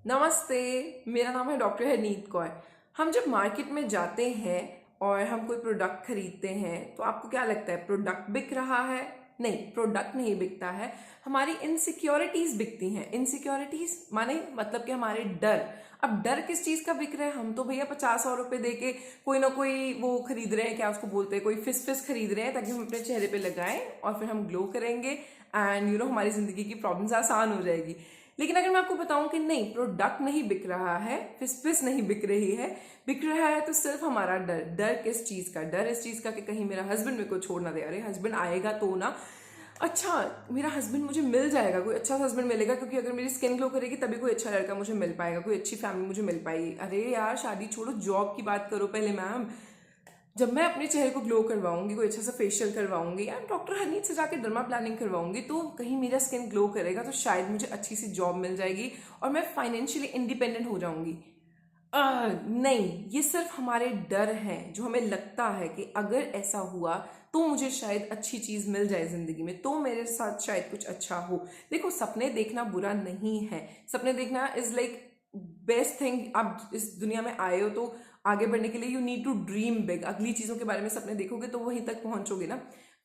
नमस्ते। मेरा नाम है डॉक्टर हरनीत कौर। हम जब मार्केट में जाते हैं और हम कोई प्रोडक्ट खरीदते हैं तो आपको क्या लगता है प्रोडक्ट बिक रहा है? नहीं, प्रोडक्ट नहीं बिकता है, हमारी इनसिक्योरिटीज बिकती हैं। इनसिक्योरिटीज माने मतलब कि हमारे डर। अब डर किस चीज का बिक रहा है? हम तो भैया 50-100 रुपए दे के कोई ना कोई वो खरीद रहे हैं, क्या उसको बोलते हैं, कोई फिस खरीद रहे हैं ताकि हम अपने चेहरे पे लगाएं और फिर हम ग्लो करेंगे एंड हमारी जिंदगी की प्रॉब्लम्स आसान हो जाएगी। लेकिन अगर मैं आपको बताऊं कि नहीं, प्रोडक्ट नहीं बिक रहा है, फिस नहीं बिक रही है, बिक रहा है तो सिर्फ हमारा डर। डर किस चीज का? डर इस चीज का कि कहीं मेरा हस्बैंड मेरे को छोड़ ना दे। अरे हस्बैंड आएगा तो ना, अच्छा मेरा हस्बैंड मुझे मिल जाएगा, कोई अच्छा हस्बैंड मिलेगा, क्योंकि अगर मेरी स्किन ग्लो करेगी तभी कोई अच्छा लड़का मुझे मिल पाएगा, कोई अच्छी फैमिली मुझे मिल पाएगी। अरे यार शादी छोड़ो, जॉब की बात करो पहले मैम। जब मैं अपने चेहरे को ग्लो करवाऊंगी, कोई अच्छा सा फेशियल करवाऊंगी या डॉक्टर हनीत से जाके डर्मा प्लानिंग करवाऊंगी, तो कहीं मेरा स्किन ग्लो करेगा तो शायद मुझे अच्छी सी जॉब मिल जाएगी और मैं फाइनेंशियली इंडिपेंडेंट हो जाऊंगी। नहीं, ये सिर्फ हमारे डर हैं जो हमें लगता है कि अगर ऐसा हुआ तो मुझे शायद अच्छी चीज मिल जाए जिंदगी में, तो मेरे साथ शायद कुछ अच्छा हो। देखो, सपने देखना बुरा नहीं है, सपने देखना इज लाइक बेस्ट थिंग। आप इस दुनिया में आए हो तो आगे बढ़ने के लिए you need to dream big. अगली चीजों के बारे में सपने देखोगे तो वहीं तक पहुंचोगे ना।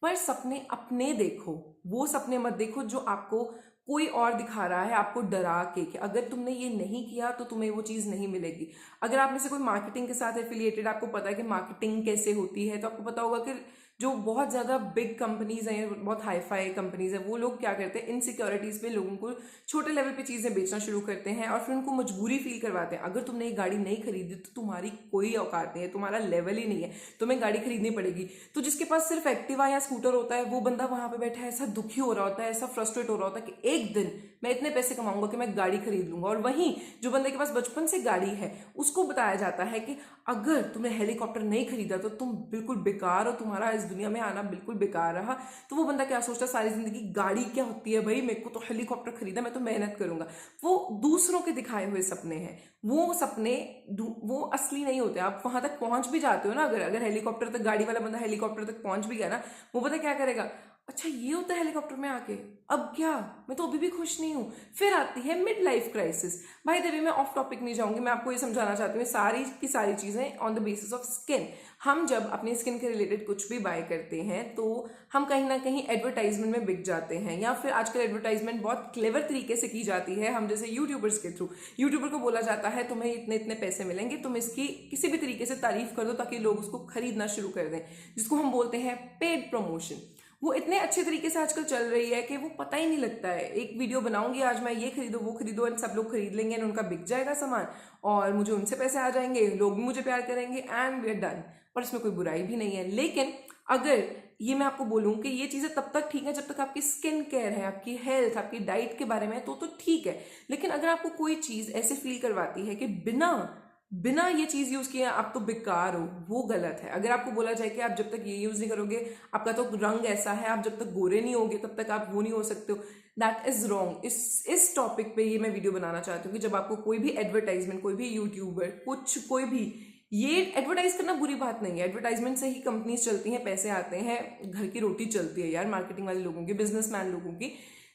पर सपने अपने देखो, वो सपने मत देखो जो आपको कोई और दिखा रहा है, आपको डरा के कि अगर तुमने ये नहीं किया तो तुम्हें वो चीज नहीं मिलेगी। अगर आप में से कोई मार्केटिंग के साथ एफिलिएटेड, आपको पता है कि मार्केटिंग कैसे होती है, तो आपको पता होगा कि जो बहुत ज्यादा बिग कंपनीज हैं, बहुत हाई फाई कंपनीज है, वो लोग क्या करते हैं, इनसिक्योरिटीज पे लोगों को छोटे लेवल पे चीजें बेचना शुरू करते हैं और फिर उनको मजबूरी फील करवाते हैं। अगर तुमने ये गाड़ी नहीं खरीदी तो तुम्हारी कोई औकात नहीं है, तुम्हारा लेवल ही नहीं है, तुम्हें गाड़ी खरीदनी पड़ेगी। तो जिसके पास सिर्फ एक्टिवा या स्कूटर होता है, वो बंदा वहां पे बैठा है, ऐसा दुखी हो रहा होता है, ऐसा फ्रस्ट्रेट हो रहा होता है कि एक दिन मैं इतने पैसे कमाऊंगा कि मैं गाड़ी खरीद लूंगा। और वहीं जो बंदे के पास बचपन से गाड़ी है, उसको बताया जाता है कि अगर तुमने हेलीकॉप्टर नहीं खरीदा तो तुम बिल्कुल बेकार हो, तुम्हारा इस दुनिया में आना बिल्कुल बेकार रहा। तो वो बंदा क्या सोचता है सारी जिंदगी, गाड़ी क्या होती है भाई, मेरे को तो हेलीकॉप्टर खरीदा, मैं तो मेहनत करूंगा। वो दूसरों के दिखाए हुए सपने हैं, वो सपने वो असली नहीं होते। आप वहां तक पहुंच भी जाते हो ना, अगर हेलीकॉप्टर तक, गाड़ी वाला बंदा हेलीकॉप्टर तक पहुंच भी गया ना, वो पता क्या करेगा, अच्छा ये होता है हेलीकॉप्टर में आके, अब क्या, मैं तो अभी भी खुश नहीं हूं। फिर आती है मिड लाइफ क्राइसिस। भाई देवी, मैं ऑफ टॉपिक नहीं जाऊंगी, मैं आपको ये समझाना चाहती हूँ सारी की सारी चीजें on the basis of skin. हम जब अपनी स्किन के रिलेटेड कुछ भी बाय करते हैं तो हम कहीं ना कहीं एडवर्टाइजमेंट में बिक जाते हैं, या फिर आजकल एडवर्टाइजमेंट बहुत क्लेवर तरीके से की जाती है। हम जैसे यूट्यूबर्स के थ्रू, यूट्यूबर को बोला जाता है तुम्हें इतने इतने पैसे मिलेंगे, तुम इसकी किसी भी तरीके से तारीफ कर दो ताकि लोग उसको खरीदना शुरू कर दें, जिसको हम बोलते हैं पेड प्रमोशन। वो इतने अच्छे तरीके से आजकल चल रही है कि वो पता ही नहीं लगता है। एक वीडियो बनाऊंगी आज मैं, ये खरीदो वो खरीदो, एंड सब लोग खरीद लेंगे एंड उनका बिक जाएगा सामान और मुझे उनसे पैसे आ जाएंगे, लोग भी मुझे प्यार करेंगे एंड वी आर डन। और इसमें कोई बुराई भी नहीं है। लेकिन अगर ये मैं आपको बोलूं कि ये चीजें तब तक ठीक है जब तक आपकी स्किन केयर है, आपकी हेल्थ, आपकी डाइट के बारे में है, तो ठीक है। लेकिन अगर आपको कोई चीज ऐसे फील करवाती है कि बिना बिना ये चीज यूज किए आप तो बेकार हो, वो गलत है। अगर आपको बोला जाए कि आप जब तक ये यूज नहीं करोगे, आपका तो रंग ऐसा है, आप जब तक गोरे नहीं होगे तब तक आप वो नहीं हो सकते हो, दैट इज रॉन्ग। इस टॉपिक पे ये मैं वीडियो बनाना चाहती हूँ कि जब आपको कोई भी एडवर्टाइजमेंट, कोई भी यूट्यूबर, कुछ कोई भी, ये एडवर्टाइज करना बुरी बात नहीं है, एडवर्टाइजमेंट से ही कंपनीज चलती हैं, पैसे आते हैं, घर की रोटी चलती है यार, मार्केटिंग वाले लोगों की, बिजनेसमैन लोगों की।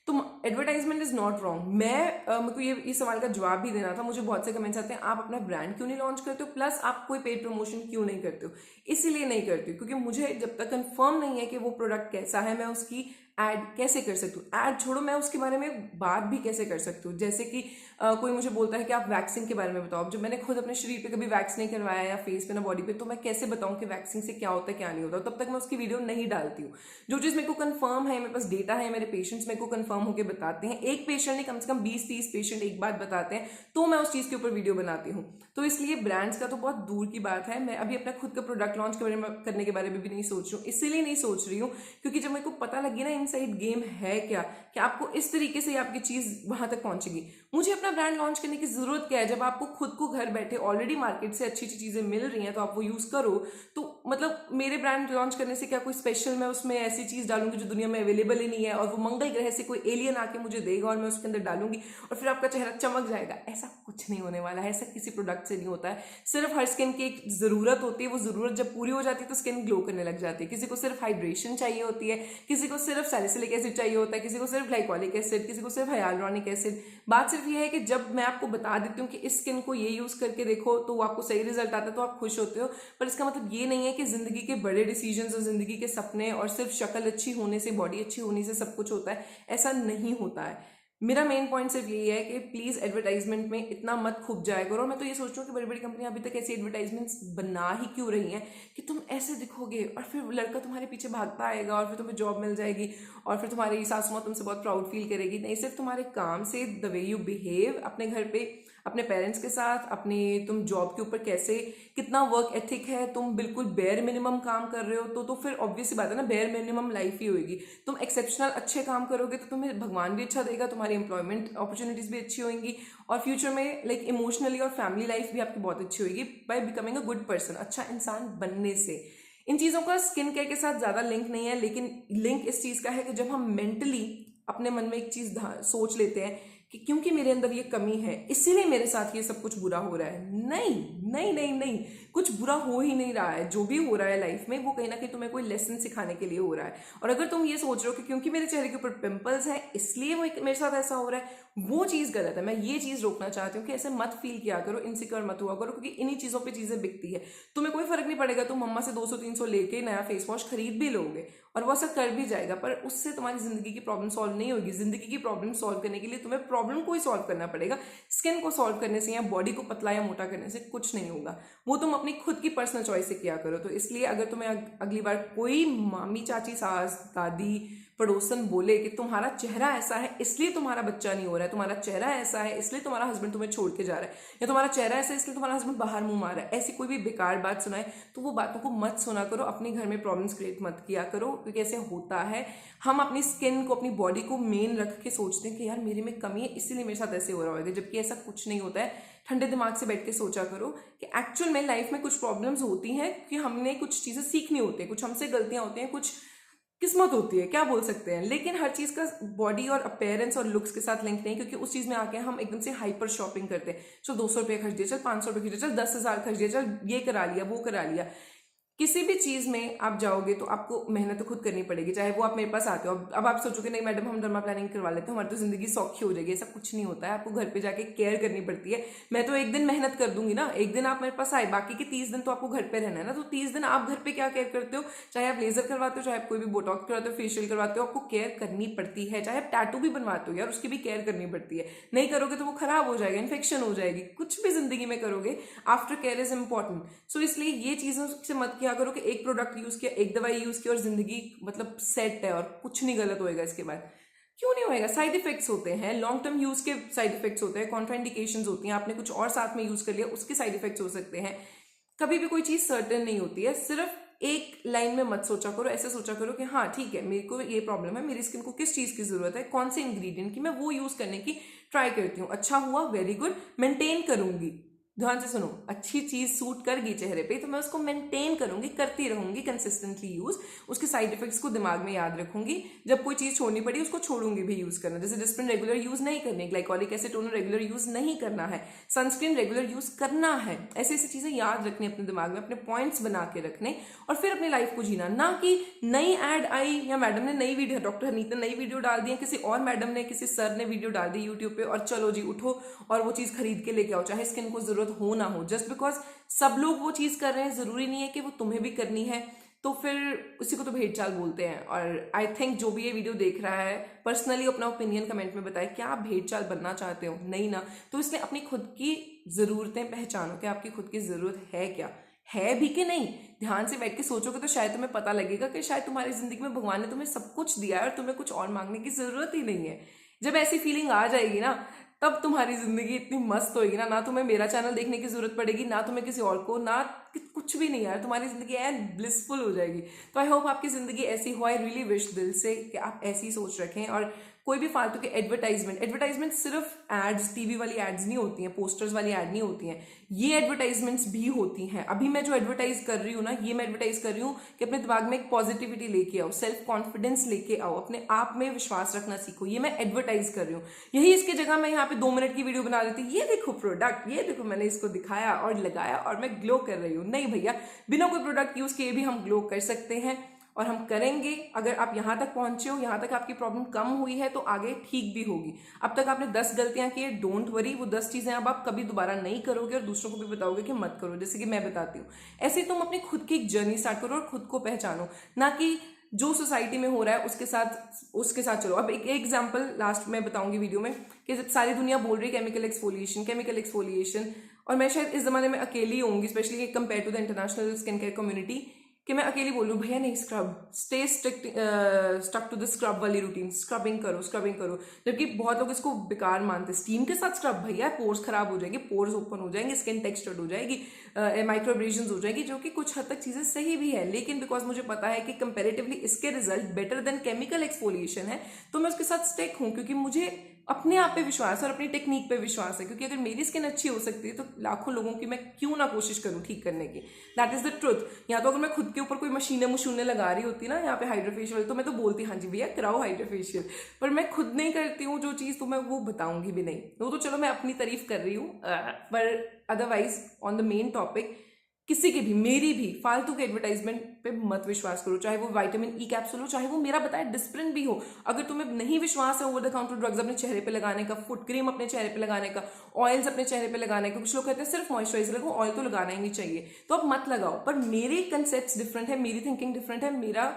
तो एडवर्टाइजमेंट इज नॉट रॉन्ग। मेरे को ये सवाल का जवाब भी देना था। मुझे बहुत से कमेंट्स आते हैं, आप अपना ब्रांड क्यों नहीं लॉन्च करते हो, प्लस आप कोई पेड प्रमोशन क्यों नहीं करते हो। इसीलिए नहीं करती हूँ क्योंकि मुझे जब तक कंफर्म नहीं है कि वो प्रोडक्ट कैसा है, मैं उसकी ऐड कैसे कर सकती हूँ। ऐड छोड़ो, मैं उसके बारे में बात भी कैसे कर सकती हूँ। जैसे कि कोई मुझे बोलता है कि आप वैक्सीन के बारे में बताओ, जब मैंने खुद अपने शरीर पे कभी वैक्स नहीं करवाया या फेस पे ना बॉडी पे, तो मैं कैसे बताऊं कि वैक्सीन से क्या होता है क्या नहीं होता, तब तक मैं उसकी वीडियो नहीं डालती हूँ। जो चीज मेरे को कंफर्म है, मेरे पास डेटा है, मेरे पेशेंट्स मेरे को कंफर्म होकर बताते हैं, एक पेशेंट नहीं कम से कम 20-30 पेशेंट एक बात बताते हैं, तो मैं उस चीज के ऊपर वीडियो बनाती हूँ। तो इसलिए ब्रांड्स का तो बहुत दूर की बात है। मैं अभी अपना खुद का प्रोडक्ट लॉन्च करने के बारे में भी नहीं सोच रही हूँ। इसीलिए नहीं सोच रही हूँ क्योंकि जब मेरे को पता लगी ना इनसाइड गेम है क्या, कि आपको इस तरीके से आपकी चीज वहां तक पहुंचेगी। मुझे अपना ब्रांड लॉन्च करने की जरूरत क्या है, जब आपको खुद को घर बैठे ऑलरेडी मार्केट से अच्छी अच्छी चीजें मिल रही हैं तो आप वो यूज करो। तो मतलब मेरे ब्रांड लॉन्च करने से क्या कोई स्पेशल मैं उसमें ऐसी चीज़ डालूंगी जो दुनिया में अवेलेबल ही नहीं है और वो मंगल ग्रह से कोई एलियन आके मुझे देगा और मैं उसके अंदर डालूंगी और फिर आपका चेहरा चमक जाएगा? ऐसा कुछ नहीं होने वाला है, ऐसा किसी प्रोडक्ट से नहीं होता है। सिर्फ हर स्किन की एक ज़रूरत होती है, वो ज़रूरत जब पूरी हो जाती है तो स्किन ग्लो करने लग जाती है। किसी को सिर्फ हाइड्रेशन चाहिए होती है, किसी को सिर्फ सैलिसिलिक एसिड चाहिए होता है, किसी को सिर्फ ग्लाइकोलिक एसिड, किसी को सिर्फ हाइलुरोनिक एसिड। बात सिर्फ ये है कि जब मैं आपको बता देती हूँ कि इस स्किन को ये यूज़ करके देखो तो आपको सही रिजल्ट आता है तो आप खुश होते हो, पर इसका मतलब ये नहीं है कि जिंदगी के बड़े डिसीजंस और जिंदगी के सपने और सिर्फ शक्ल अच्छी होने से, बॉडी अच्छी होने से सब कुछ होता है। ऐसा नहीं होता है। मेरा मेन पॉइंट सिर्फ यही है कि प्लीज एडवर्टाइजमेंट में इतना मत खूब जाया करो। और मैं तो ये सोच रहा हूँ कि बड़ी बड़ी कंपनियां अभी तक ऐसी एडवर्टाइजमेंट्स बना ही क्यों रही हैं कि तुम ऐसे दिखोगे और फिर लड़का तुम्हारे पीछे भागता आएगा और फिर तुम्हें जॉब मिल जाएगी और फिर तुम्हारी सासू माँ तुमसे बहुत प्राउड फील करेगी। नहीं, सिर्फ तुम्हारे काम से, द वे यू बिहेव अपने घर पे, अपने पेरेंट्स के साथ, अपने तुम जॉब के ऊपर कैसे, कितना वर्क एथिक है, तुम बिल्कुल बेयर मिनिमम काम कर रहे हो तो फिर ऑब्वियस बात है ना, बेयर मिनिमम लाइफ ही होगी। तुम एक्सेप्शनल अच्छे काम करोगे तो तुम्हें भगवान भी अच्छा देगा, तुम्हारी एम्प्लॉयमेंट अपॉर्चुनिटीज भी अच्छी होंगी और फ्यूचर में लाइक इमोशनली और फैमिली लाइफ भी आपकी बहुत अच्छी होगी by becoming a good person, अच्छा इंसान बनने से। इन चीज़ों का स्किन केयर के साथ ज़्यादा लिंक नहीं है, लेकिन लिंक इस चीज़ का है कि जब हम मेंटली अपने मन में एक चीज़ सोच लेते हैं कि क्योंकि मेरे अंदर ये कमी है इसीलिए मेरे साथ ये सब कुछ बुरा हो रहा है। नहीं नहीं नहीं नहीं, कुछ बुरा हो ही नहीं रहा है। जो भी हो रहा है लाइफ में वो कहीं ना कहीं तुम्हें कोई लेसन सिखाने के लिए हो रहा है। और अगर तुम ये सोच रहे हो कि क्योंकि मेरे चेहरे के ऊपर पिंपल्स हैं इसलिए वो मेरे साथ ऐसा हो रहा है, वो चीज़ गलत है। मैं ये चीज़ रोकना चाहती हूँ कि ऐसे मत फील किया करो, इनसिक्योर मत हुआ करो, क्योंकि इन्हीं चीज़ों पे चीज़ें बिकती है। तुम्हें कोई फर्क नहीं पड़ेगा, तुम मम्मा से 200-300 लेके नया फेस वॉश खरीद भी लोगे और वो असर कर भी जाएगा, पर उससे तुम्हारी जिंदगी की प्रॉब्लम सॉल्व नहीं होगी। जिंदगी की प्रॉब्लम सॉल्व करने के लिए तुम्हें प्रॉब्लम को ही सॉल्व करना पड़ेगा। स्किन को सॉल्व करने से या बॉडी को पतला या मोटा करने से कुछ नहीं होगा। वो तुम अपनी खुद की पर्सनल चॉइस से किया करो। तो इसलिए अगर तुम्हें अगली बार कोई मामी, चाची, सास, दादी, पड़ोसन बोले कि तुम्हारा चेहरा ऐसा है इसलिए तुम्हारा बच्चा नहीं हो रहा है, तुम्हारा चेहरा ऐसा है इसलिए तुम्हारा हस्बैंड तुम्हें छोड़ के जा रहा है, या तुम्हारा चेहरा ऐसा है इसलिए तुम्हारा हस्बैंड बाहर मुंह मार रहा है, ऐसी कोई भी बेकार बात सुनाए तो वो बातों को मत सुना करो। अपने घर में प्रॉब्लम्स क्रिएट मत किया करो, क्योंकि ऐसे होता है। हम अपनी स्किन को, अपनी बॉडी को मेन रख के सोचते हैं कि यार मेरे में कमी है इसीलिए मेरे साथ ऐसे हो रहा होगा, जबकि ऐसा कुछ नहीं होता है। ठंडे दिमाग से बैठ के सोचा करो कि एक्चुअल में लाइफ में कुछ प्रॉब्लम्स होती हैं कि हमने कुछ चीज़ें सीखनी होती है, कुछ हमसे गलतियां होती हैं, कुछ किस्मत होती है, क्या बोल सकते हैं। लेकिन हर चीज़ का बॉडी और अपीयरेंस और लुक्स के साथ लिंक नहीं, क्योंकि उस चीज़ में आके हम एकदम से हाइपर शॉपिंग करते हैं। चल 200 रुपये खर्च दिया, चल 500 रुपये खर्च दिया, चल 10,000 खर्च दिया, चल ये करा लिया, वो करा लिया। किसी भी चीज़ में आप जाओगे तो आपको मेहनत तो खुद करनी पड़ेगी। चाहे वो आप मेरे पास आते हो, अब आप सोचोगे नहीं मैडम हम डर्मा प्लानिंग करवा लेते हैं, हमारी तो जिंदगी सौखी हो जाएगी। ऐसा कुछ नहीं होता है, आपको घर पे जाके केयर करनी पड़ती है। मैं तो एक दिन मेहनत कर दूंगी ना, एक दिन आप मेरे पास आए, बाकी के 30 दिन तो आपको घर पे रहना है ना। तो 30 दिन आप घर पे क्या केयर करते हो, चाहे आप लेजर करवाते हो, चाहे आप कोई भी बोटॉक्स करवाते हो, फेशियल करवाते हो, आपको केयर करनी पड़ती है। चाहे आप टैटू भी बनवाते हो यार, उसकी भी केयर करनी पड़ती है। नहीं करोगे तो वो खराब हो जाएगा, इन्फेक्शन हो जाएगी। कुछ भी जिंदगी में करोगे, आफ्टर केयर इज इंपॉर्टेंट। सो इसलिए ये चीज़ों से मत किया करो कि एक प्रोडक्ट यूज किया, एक दवाई यूज की और जिंदगी मतलब सेट है और कुछ नहीं गलत होएगा इसके बाद। क्यों नहीं होएगा? साइड इफेक्ट्स होते हैं, लॉन्ग टर्म यूज के साइड इफेक्ट्स होते हैं, कॉन्ट्राइंडिकेशंस होती हैं। आपने कुछ और साथ में यूज कर लिया, उसके साइड इफेक्ट्स हो सकते हैं। कभी भी कोई चीज सर्टेन नहीं होती है। सिर्फ एक लाइन में मत सोचा करो, ऐसे सोचा करो कि हाँ ठीक है मेरे को ये प्रॉब्लम है, मेरी स्किन को किस चीज की जरूरत है, कौन से इंग्रेडिएंट की, मैं वो यूज करने की ट्राई करती हूँ। अच्छा हुआ, वेरी गुड, मेंटेन करूंगी। ध्यान से सुनो, अच्छी चीज सूट कर गई चेहरे पे तो मैं उसको मेंटेन करूंगी, करती रहूंगी कंसिस्टेंटली यूज। उसके साइड इफेक्ट्स को दिमाग में याद रखूंगी। जब कोई चीज छोड़नी पड़ी उसको छोड़ूंगी भी यूज करना। जैसे डिस्प्रिन रेगुलर यूज नहीं करनी, glycolic acid toner regular use नहीं करना है, सनस्क्रीन रेगुलर यूज करना है। ऐसी ऐसी चीजें याद रखनी अपने दिमाग में, अपने पॉइंट्स बना के रखने और फिर अपनी लाइफ को जीना। ना कि नई एड आई या मैडम ने नई वीडियो, डॉक्टर हनीत ने नई वीडियो डाल दी, किसी और मैडम ने, किसी सर ने वीडियो डाल दी यूट्यूब पे और चलो जी उठो और वो चीज खरीद के लेके आओ, चाहे स्किन को जरूरत हो ना हो। जस्ट बिकॉज सब लोग वो चीज कर रहे हैं जरूरी नहीं है कि वो तुम्हें भी करनी है। तो फिर उसी को तो भेड़ चाल बोलते हैं। और आई थिंक जो भी ये वीडियो देख रहा है पर्सनली अपना ओपिनियन कमेंट में बताए, क्या आप भेड़ चाल बनना चाहते हो? नहीं ना, तो इसलिए अपनी खुद की जरूरतें पहचानो कि आपकी खुद की जरूरत है क्या, है भी कि नहीं। ध्यान से बैठ के सोचोगे तो शायद तुम्हें पता लगेगा कि शायद तुम्हारी जिंदगी में भगवान ने तुम्हें सब कुछ दिया है और तुम्हें कुछ और मांगने की जरूरत ही नहीं है। जब ऐसी फीलिंग आ जाएगी ना, तब तुम्हारी जिंदगी इतनी मस्त होगी ना तुम्हें मेरा चैनल देखने की जरूरत पड़ेगी, ना तुम्हें किसी और को, ना कुछ भी नहीं यार, तुम्हारी जिंदगी एंड ब्लिसफुल हो जाएगी। तो आई होप आपकी जिंदगी ऐसी हो। आई रियली विश दिल से कि आप ऐसी सोच रखें और कोई भी फालतू के एडवर्टाइजमेंट सिर्फ एड्स, टीवी वाली एड्स नहीं होती हैं, पोस्टर्स वाली एड नहीं होती हैं, ये एडवर्टाइजमेंट्स भी होती हैं। अभी मैं जो एडवर्टाइज कर रही हूँ ना, ये मैं एडवर्टाइज कर रही हूँ कि अपने दिमाग में एक पॉजिटिविटी लेके आओ, सेल्फ कॉन्फिडेंस लेके आओ, अपने आप में विश्वास रखना सीखो, ये मैं एडवर्टाइज कर रही हूँ। यही इसके जगह मैं यहाँ पे 2 मिनट की वीडियो बना रही थी, ये देखो प्रोडक्ट, ये देखो मैंने इसको दिखाया और लगाया और मैं ग्लो कर रही हूँ। नहीं भैया, बिना कोई प्रोडक्ट यूज किए भी हम ग्लो कर सकते हैं और हम करेंगे। अगर आप यहाँ तक पहुंचे हो, यहाँ तक आपकी प्रॉब्लम कम हुई है तो आगे ठीक भी होगी। अब तक आपने 10 गलतियां की है, डोंट वरी, वो 10 चीजें अब आप कभी दोबारा नहीं करोगे और दूसरों को भी बताओगे कि मत करो, जैसे कि मैं बताती हूँ। ऐसे तुम अपनी खुद की एक जर्नी स्टार्ट करो और खुद को पहचानो, ना कि जो सोसाइटी में हो रहा है उसके साथ चलो। अब एक एग्जाम्पल लास्ट में बताऊंगी वीडियो में कि सारी दुनिया बोल रही है केमिकल एक्सफोलिएशन, और मैं शायद इस जमाने में अकेली होंगी, specially compare to the international skin care community, कि मैं अकेली बोल रही हूँ भैया नहीं, stay stuck to the scrub वाली रूटीन, स्क्रबिंग करो, जबकि बहुत लोग इसको बेकार मानते हैं। स्टीम के साथ स्क्रब भैया, पोर्स खराब हो जाएंगे, पोर्स ओपन हो जाएंगे, स्किन टेक्सचर्ड हो जाएगी, माइक्रोएब्रेशंस हो जाएगी, जो कि कुछ हद तक चीजें सही भी है, लेकिन बिकॉज मुझे पता है कि कंपेरेटिवली इसके result better than chemical exfoliation है, तो मैं उसके साथ स्टिक हूँ, क्योंकि मुझे अपने आप पे विश्वास है और अपनी टेक्निक पे विश्वास है। क्योंकि अगर मेरी स्किन अच्छी हो सकती है तो लाखों लोगों की मैं क्यों ना कोशिश करूं ठीक करने की। That is the truth. या तो अगर मैं खुद के ऊपर कोई मशीनें लगा रही होती ना, यहाँ पे हाइड्रोफेशियल, तो मैं तो बोलती हाँ जी भैया कराओ हाइड्रोफेशियल, पर मैं खुद नहीं करती हूँ जो चीज़, तो मैं वो बताऊंगी भी नहीं। वो तो चलो मैं अपनी तारीफ कर रही हूँ, पर otherwise on the main topic, किसी की भी, मेरी भी फालतू के एडवर्टाइजमेंट पे मत विश्वास करो, चाहे वो विटामिन ई कैप्सूल हो, चाहे वो मेरा बताया डिस्प्रिन भी हो। अगर तुम्हें नहीं विश्वास है ओवर द काउंटर ड्रग्स अपने चेहरे पे लगाने का, फुट क्रीम अपने चेहरे पे लगाने का, ऑयल्स अपने चेहरे पे लगाने का, कुछ लोग कहते हैं सिर्फ मॉइस्चराइजर लगाओ, ऑयल तो लगाना ही नहीं चाहिए, तो आप मत लगाओ। पर मेरे कंसेप्ट डिफरेंट है, मेरी थिंकिंग डिफरेंट है, मेरा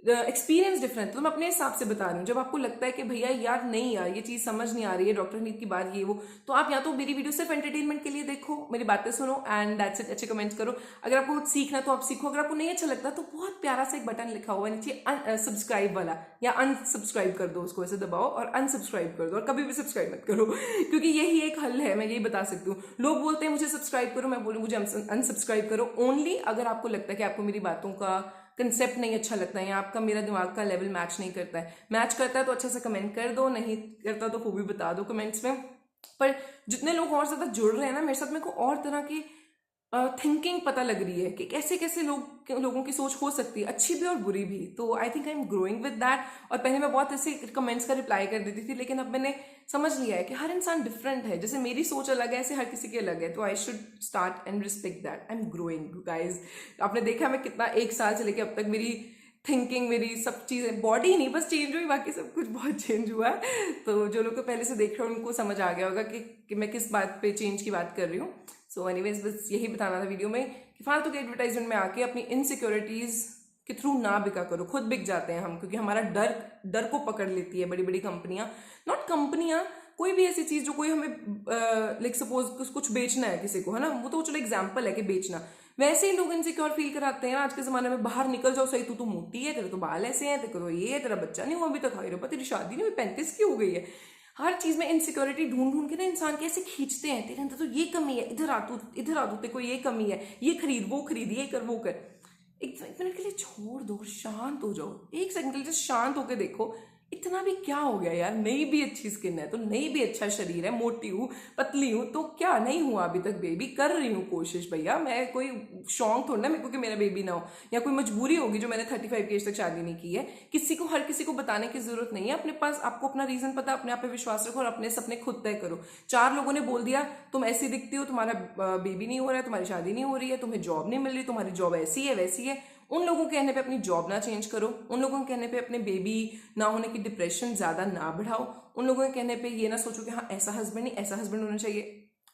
एक्सपीरियंस डिफरेंट, तो मैं अपने हिसाब से बता रही हूँ। जब आपको लगता है कि भैया यार नहीं यार ये चीज़ समझ नहीं आ रही है, डॉक्टर नीत की बात ये वो, तो आप या तो मेरी वीडियो सिर्फ एंटरटेनमेंट के लिए देखो, मेरी बातें सुनो एंड दैट्स इट, अच्छे कमेंट्स करो। अगर आपको कुछ सीखना तो आप सीखो, अगर आपको नहीं अच्छा लगता तो बहुत प्यारा सा एक बटन लिखा हुआ है नीचे सब्सक्राइब वाला, या अनसब्सक्राइब कर दो, उसको ऐसे दबाओ और अनसब्सक्राइब कर दो, और कभी भी सब्सक्राइब मत करो क्योंकि यही एक हल है, मैं यही बता सकती हूँ। लोग बोलते हैं मुझे सब्सक्राइब करो, मैं बोलूँ मुझे अनसब्सक्राइब करो ओनली अगर आपको लगता है कि आपको मेरी बातों का कंसेप्ट नहीं अच्छा लगता है, या आपका मेरा दिमाग का लेवल मैच नहीं करता है। मैच करता है तो अच्छे से कमेंट कर दो, नहीं करता तो वो भी बता दो कमेंट्स में। पर जितने लोग और ज्यादा जुड़ रहे हैं ना मेरे साथ, मेरे को और तरह की थिंकिंग पता लग रही है कि कैसे कैसे लोगों की सोच हो सकती है, अच्छी भी और बुरी भी। तो I think I am growing with that. और पहले मैं बहुत ऐसे कमेंट्स का रिप्लाई कर देती थी, लेकिन अब मैंने समझ लिया है कि हर इंसान डिफरेंट है, जैसे मेरी सोच अलग है ऐसे हर किसी की अलग है, तो I should start and respect that. I am growing guys. आपने देखा मैं कितना 1 साल से लेकर अब तक मेरी थिंकिंग, मेरी सब चीज़ें, बॉडी नहीं बस चेंज हुई, बाकी सब कुछ बहुत चेंज हुआ है। तो जो लोग को पहले से देख रहे हो उनको समझ आ गया होगा कि मैं किस बात पे चेंज की बात कर रही हूँ। सो एनीवेज बस यही बताना था वीडियो में कि फालतू के एडवर्टाइजमेंट में आके अपनी इनसिक्योरिटीज के थ्रू ना बिका करो। खुद बिक जाते हैं हम, क्योंकि हमारा डर को पकड़ लेती है बड़ी बड़ी कंपनियां, नॉट कंपनियां, कोई भी ऐसी चीज जो कोई हमें लाइक सपोज कुछ बेचना है किसी को, है ना, वो तो चलो एग्जाम्पल है कि बेचना, वैसे ही लोग इनसिक्योर फील कराते हैं आज के जमाने में। बाहर निकल जाओ सही, तू तो मोटी है, तेरे तो बाल ऐसे हैं, तेरे तो ये है, तेरा बच्चा नहीं हुआ अभी तक, हाय रे तेरी शादी नहीं हुई, 35 की हो गई है। हर चीज में इनसिक्योरिटी ढूंढ ढूंढ के ना इंसान कैसे खींचते हैं, तेरे अंदर तो ये कमी है, इधर आ तू, तेरे को ये कमी है, ये खरीद, वो खरीद, ये कर, वो कर। एक मिनट के लिए छोड़ दो, शांत हो जाओ, 1 सेकंड के लिए शांत होकर देखो, इतना भी क्या हो गया यार। नहीं भी अच्छी स्किन है तो, नहीं भी अच्छा शरीर है, मोटी हूँ पतली हूँ तो क्या, नहीं हुआ अभी तक बेबी, कर रही हूँ कोशिश भैया। मैं कोई शौक थोड़ा ना मेरे को कि मेरा बेबी ना हो, या कोई मजबूरी होगी जो मैंने 35 की एज तक शादी नहीं की है। हर किसी को बताने की जरूरत नहीं है। अपने पास आपको अपना रीजन पता, अपने आप पे विश्वास रखो और अपने सपने खुद तय करो। 4 लोगों ने बोल दिया तुम ऐसी दिखती हो, तुम्हारा बेबी नहीं हो रहा है, तुम्हारी शादी नहीं हो रही है, तुम्हें जॉब नहीं मिल रही, तुम्हारी जॉब ऐसी है वैसी है, उन लोगों के कहने पे अपनी जॉब ना चेंज करो, उन लोगों के कहने पे अपने बेबी ना होने की डिप्रेशन ज्यादा ना बढ़ाओ, उन लोगों के कहने पे ये ना सोचो कि हाँ ऐसा हस्बैंड नहीं, ऐसा हस्बैंड होना चाहिए।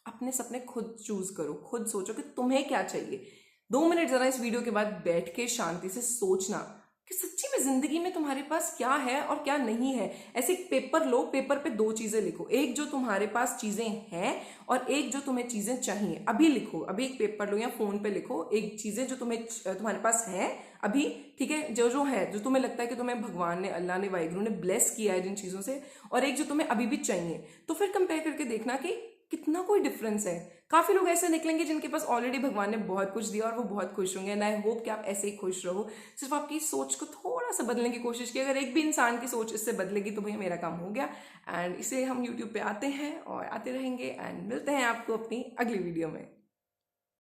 अपने सपने खुद चूज करो, खुद सोचो कि तुम्हें क्या चाहिए। 2 मिनट जरा इस वीडियो के बाद बैठ के शांति से सोचना कि सच्ची में जिंदगी में तुम्हारे पास क्या है और क्या नहीं है। ऐसे एक पेपर लो, पेपर पे 2 चीजें लिखो, एक जो तुम्हारे पास चीजें हैं और एक जो तुम्हें चीजें चाहिए। अभी लिखो, अभी एक पेपर लो या फोन पे लिखो, एक चीजें जो तुम्हारे पास है अभी, ठीक है, जो है, जो तुम्हें लगता है कि तुम्हें भगवान ने, अल्लाह ने, वाहिगुरु ने ब्लेस किया है जिन चीजों से, और एक जो तुम्हें अभी भी चाहिए। तो फिर कंपेयर करके देखना कि कितना कोई डिफरेंस है। काफ़ी लोग ऐसे निकलेंगे जिनके पास ऑलरेडी भगवान ने बहुत कुछ दिया और वो बहुत खुश होंगे। एंड आई होप कि आप ऐसे ही खुश रहो। सिर्फ आपकी सोच को थोड़ा सा बदलने की कोशिश की, अगर एक भी इंसान की सोच इससे बदलेगी तो भैया मेरा काम हो गया। एंड इसे हम यूट्यूब पे आते हैं और आते रहेंगे एंड मिलते हैं आपको अपनी अगली वीडियो में।